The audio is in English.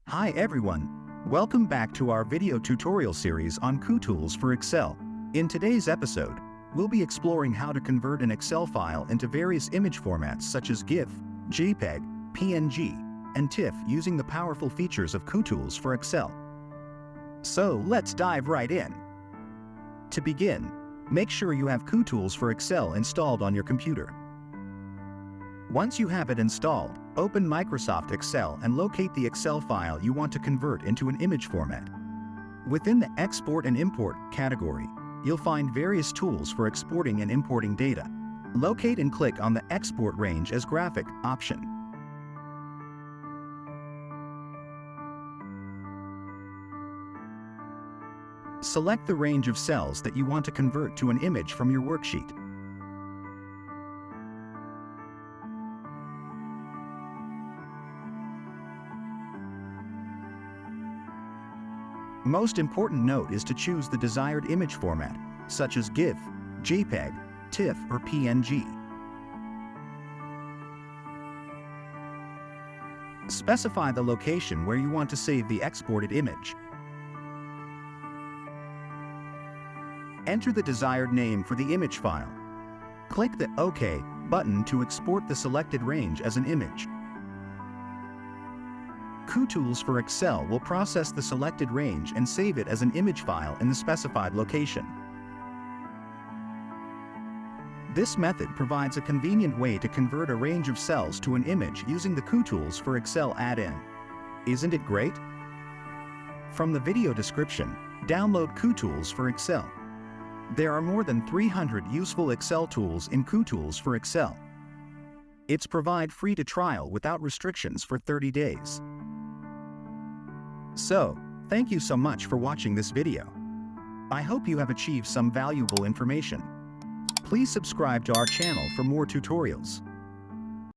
Hi everyone! Welcome back to our video tutorial series on Kutools for Excel. In today's episode, we'll be exploring how to convert an Excel file into various image formats such as GIF, JPG, PNG, and TIF using the powerful features of Kutools for Excel. So let's dive right in. To begin, make sure you have Kutools for Excel installed on your computer. Once you have it installed, open Microsoft Excel and locate the Excel file you want to convert into an image format. Within the Export and Import category, you'll find various tools for exporting and importing data. Locate and click on the Export Range as Graphic option. Select the range of cells that you want to convert to an image from your worksheet. Most important note is to choose the desired image format, such as GIF, JPG, TIF, or PNG. Specify the location where you want to save the exported image. Enter the desired name for the image file. Click the OK button to export the selected range as an image. Kutools for Excel will process the selected range and save it as an image file in the specified location. This method provides a convenient way to convert a range of cells to an image using the Kutools for Excel add-in. Isn't it great? From the video description, download Kutools for Excel. There are more than 300 useful Excel tools in Kutools for Excel. It's provide free to trial without restrictions for 30 days. So, thank you so much for watching this video. I hope you have achieved some valuable information. Please subscribe to our channel for more tutorials.